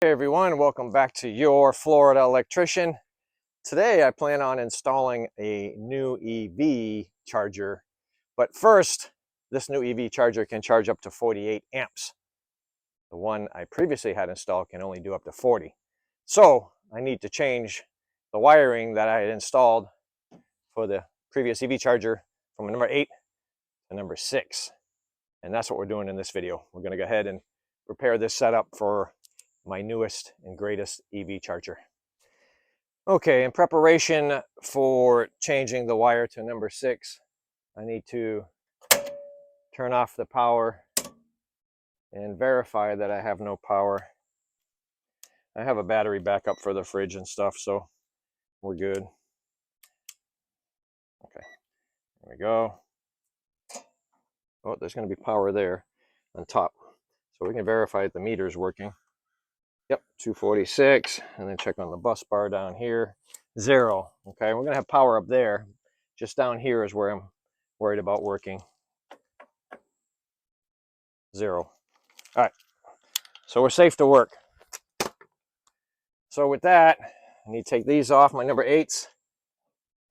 Hey everyone, welcome back to your Florida electrician. Today I plan on installing a new EV charger, but first this new EV charger can charge up to 48 amps. The one I previously had installed can only do up to 40. So I need to change the wiring that I had installed for the previous EV charger from number 8 to number 6. And that's what we're doing in this video. We're going to go ahead and prepare this setup for my newest and greatest EV charger. Okay, in preparation for changing the wire to number 6, I need to turn off the power and verify that I have no power. I have a battery backup for the fridge and stuff, so we're good. Okay, there we go. Oh, there's going to be power there on top, so we can verify that the meter is working. Yep, 246, and then check on the bus bar down here, 0. Okay, we're gonna have power up there. Just down here is where I'm worried about working. 0. All right, so we're safe to work. So with that, I need to take these off, my number 8s,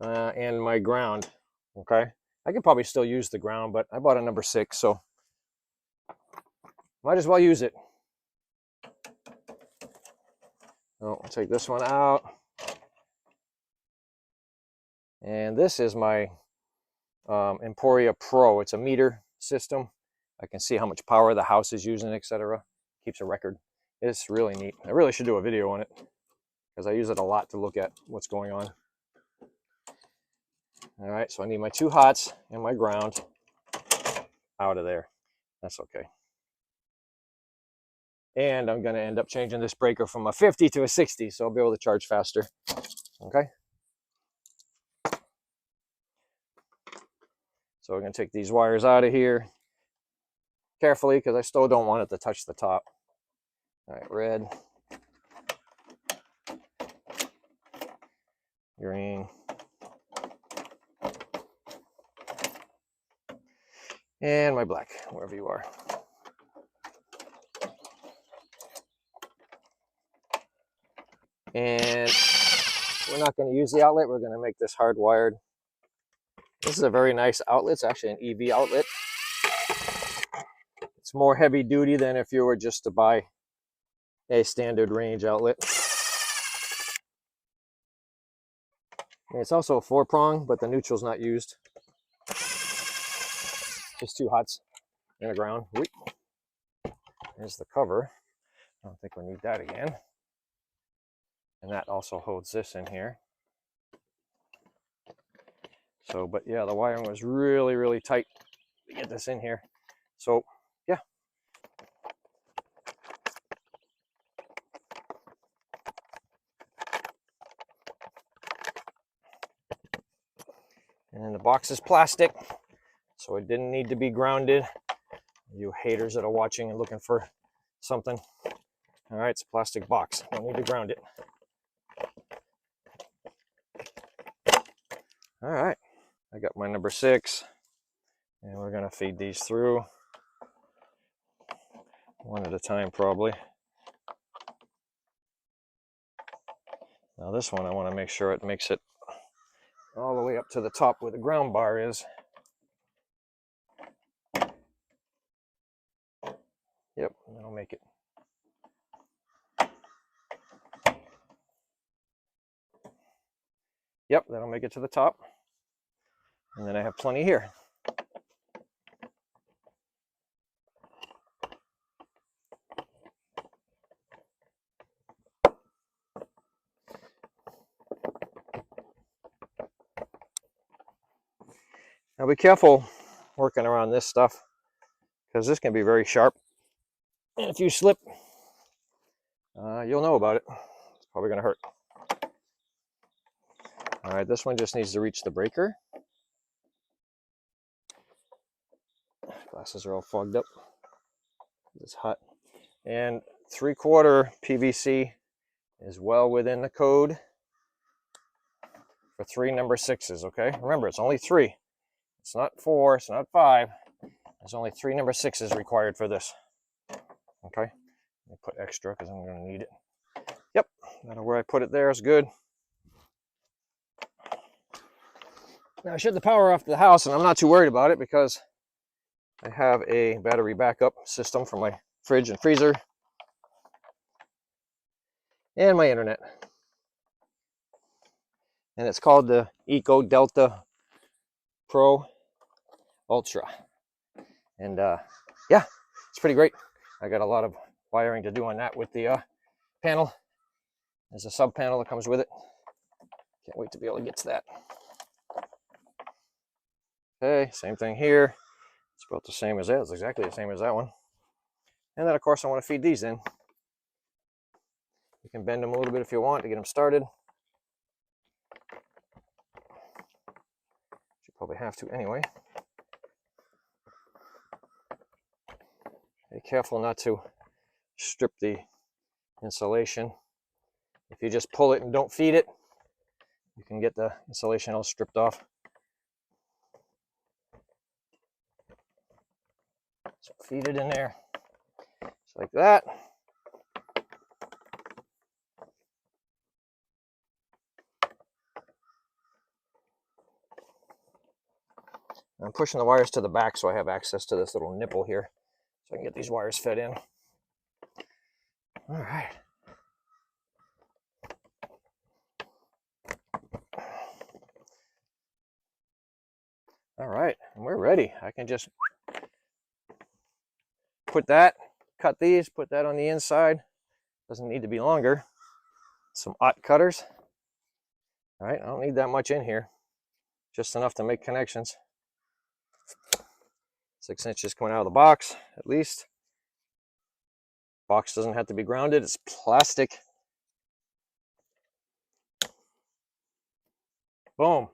and my ground. Okay, I could probably still use the ground, but I bought a number 6, so might as well use it. Oh, I'll take this one out. And this is my Emporia Pro. It's a meter system. I can see how much power the house is using, etc. Keeps a record. It's really neat. I really should do a video on it because I use it a lot to look at what's going on. All right, so I need my 2 hots and my ground out of there. That's okay. And I'm going to end up changing this breaker from a 50 to a 60, so I'll be able to charge faster. Okay. So we're going to take these wires out of here carefully because I still don't want it to touch the top. All right, red, green, and my black, wherever you are. And we're not going to use the outlet. We're going to make this hardwired. This is a very nice outlet. It's actually an EV outlet. It's more heavy duty than if you were just to buy a standard range outlet. And it's also a 4-prong, but the neutral's not used. Just 2 hots and a ground. There's the cover. I don't think we need that again. And that also holds this in here. So, but yeah, the wiring was really, really tight to get this in here. So, yeah. And then the box is plastic, so it didn't need to be grounded. You haters that are watching and looking for something. All right, it's a plastic box. Don't need to ground it. All right, I got my number 6, and we're gonna feed these through one at a time probably. Now this one, I want to make sure it makes it all the way up to the top where the ground bar is. Yep, that'll make it. Yep, that'll make it to the top. And then I have plenty here. Now be careful working around this stuff because this can be very sharp. And if you slip, you'll know about it. It's probably going to hurt. All right, this one just needs to reach the breaker. Glasses are all fogged up. It's hot. And 3/4 PVC is well within the code for 3 number 6s, okay? Remember, it's only 3. It's not 4, it's not 5. There's only 3 number 6s required for this. Okay? Let me put extra because I'm going to need it. where I put it there is good. Now I shut the power off to the house, and I'm not too worried about it because I have a battery backup system for my fridge and freezer and my internet. And it's called the Eco Delta Pro Ultra. And yeah, it's pretty great. I got a lot of wiring to do on that with the panel. There's a sub panel that comes with it. Can't wait to be able to get to that. Okay, same thing here. It's about the same as that. It's exactly the same as that one. And then of course I want to feed these in. You can bend them a little bit if you want to get them started. You probably have to anyway. Be careful not to strip the insulation. If you just pull it and don't feed it, you can get the insulation all stripped off. So feed it in there, just like that. I'm pushing the wires to the back so I have access to this little nipple here, so I can get these wires fed in. All right. All right, and we're ready. I can just put that, cut these, put that on the inside. Doesn't need to be longer. Some aught cutters. All right, I don't need that much in here. Just enough to make connections. 6 inches coming out of the box, at least. Box doesn't have to be grounded, it's plastic. Boom.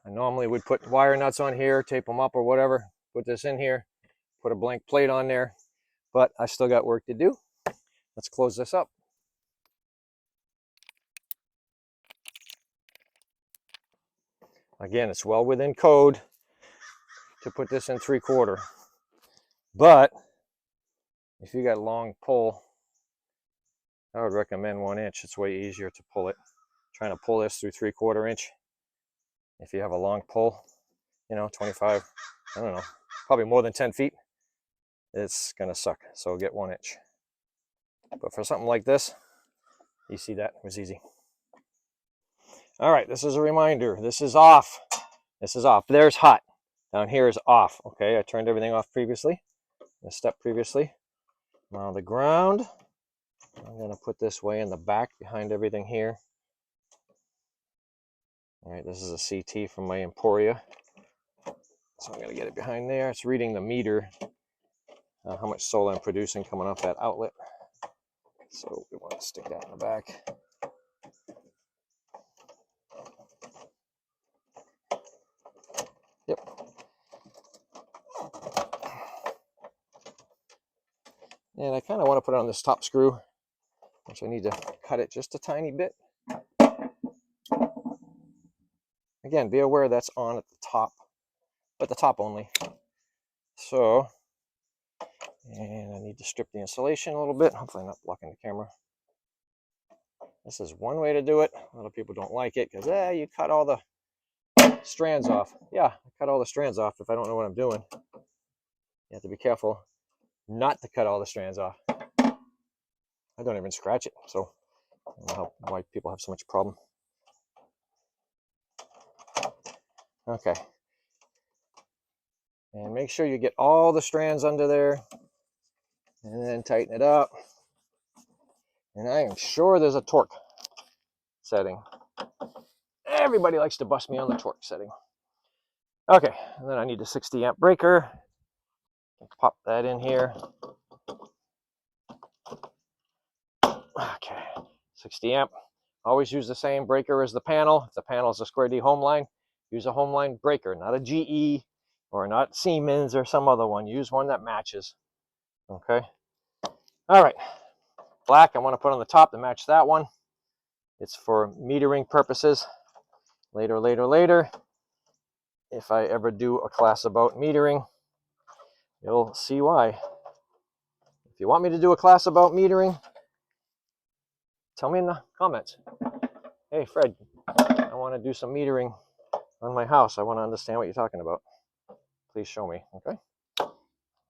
I normally would put wire nuts on here, tape them up or whatever, put this in here, put a blank plate on there, but I still got work to do. Let's close this up. Again, it's well within code to put this in 3/4, but if you got a long pole, I would recommend 1 inch. It's way easier to pull it. Trying to pull this through 3/4 inch. If you have a long pole, you know, 25, I don't know, probably more than 10 feet, it's gonna suck. So get 1 inch. But for something like this, you see that, it was easy. All right, this is a reminder. This is off. This is off. There's hot. Down here is off. Okay, I turned everything off previously. The step previously. Now the ground, I'm gonna put this way in the back behind everything here. All right, this is a CT from my Emporia. So I'm gonna get it behind there. It's reading the meter, how much solar I'm producing coming off that outlet. So we want to stick that in the back. Yep. And I kind of want to put it on this top screw, which I need to cut it just a tiny bit. Again, be aware that's on at the top, but the top only. So, and I need to strip the insulation a little bit. Hopefully I'm not blocking the camera. This is one way to do it. A lot of people don't like it because, you cut all the strands off. Yeah, I cut all the strands off if I don't know what I'm doing. You have to be careful not to cut all the strands off. I don't even scratch it, so I don't know why people have so much problem. Okay. And make sure you get all the strands under there and then tighten it up. And I am sure there's a torque setting. Everybody likes to bust me on the torque setting. Okay, and then I need a 60 amp breaker. Pop that in here. Okay, 60 amp. Always use the same breaker as the panel. If the panel is a square D Homeline, use a Homeline breaker, not a GE or not Siemens or some other one. Use one that matches. Okay. All right. Black I want to put on the top to match that one. It's for metering purposes. Later, if I ever do a class about metering, you'll see why. If you want me to do a class about metering, Tell me in the comments. Hey, Fred, I want to do some metering on my house. I want to understand what you're talking about. Please show me, okay?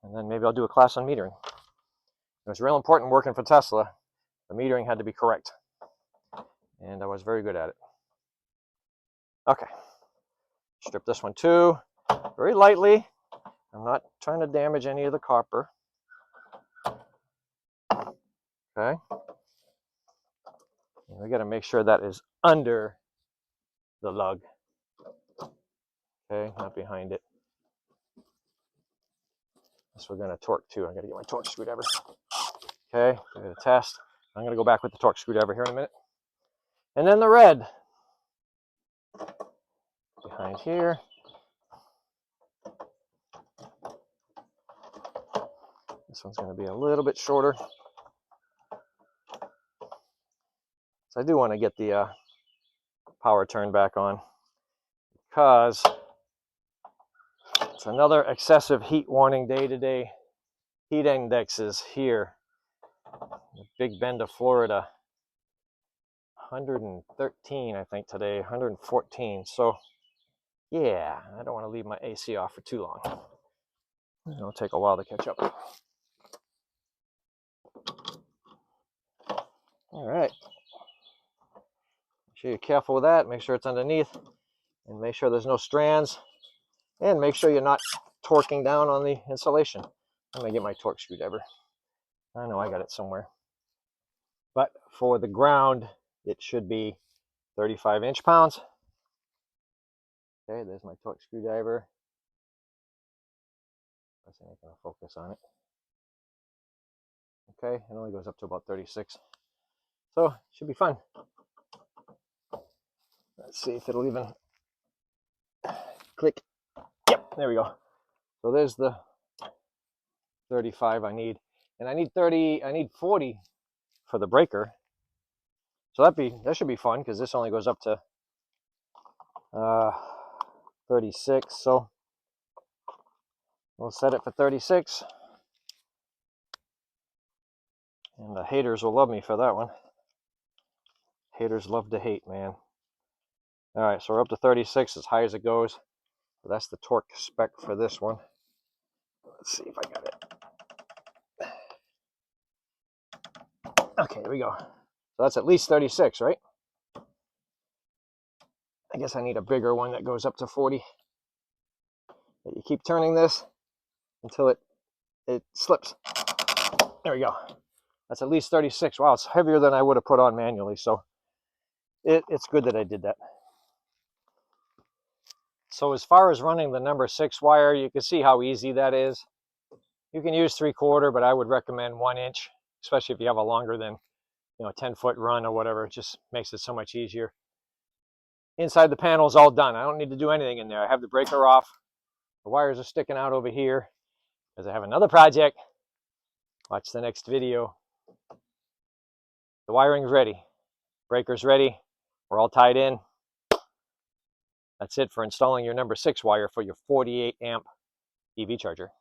And then maybe I'll do a class on metering. It was real important working for Tesla. The metering had to be correct. And I was very good at it. Okay. Strip this one too, very lightly. I'm not trying to damage any of the copper. Okay. And we got to make sure that is under the lug. Okay, not behind it. This we're going to torque too. I got to get my torque screwdriver. Okay, we're going to test. I'm going to go back with the torque screwdriver here in a minute. And then the red behind here. This one's going to be a little bit shorter. So I do want to get the power turned back on, because it's another excessive heat warning day today. Heat indexes here. The Big Bend of Florida. 113, I think, today. 114. So, yeah, I don't want to leave my AC off for too long. It'll take a while to catch up. All right. Make sure you're careful with that. Make sure it's underneath. And make sure there's no strands. And make sure you're not torquing down on the insulation. I'm going to get my torque screwdriver. I know I got it somewhere. But for the ground, it should be 35 inch-pounds. Okay, there's my torque screwdriver. I think I'm going to focus on it. Okay, it only goes up to about 36. So, it should be fun. Let's see if it'll even click. Yep, there we go. So there's the 35 I need. And I need 40 for the breaker. So that should be fun, because this only goes up to 36. So we'll set it for 36. And the haters will love me for that one. Haters love to hate, man. All right, so we're up to 36, as high as it goes. So that's the torque spec for this one. Let's see if I got it. Okay, here we go. So that's at least 36, right? I guess I need a bigger one that goes up to 40. But you keep turning this until it slips. There we go. That's at least 36. Wow, it's heavier than I would have put on manually, so it's good that I did that. So as far as running the number 6 wire, you can see how easy that is. You can use 3/4, but I would recommend 1 inch, especially if you have a longer than 10-foot run or whatever. It just makes it so much easier. Inside the panel is all done. I don't need to do anything in there. I have the breaker off. The wires are sticking out over here because I have another project. Watch the next video. The wiring's ready. Breaker's ready. We're all tied in. That's it for installing your number 6 wire for your 48 amp EV charger.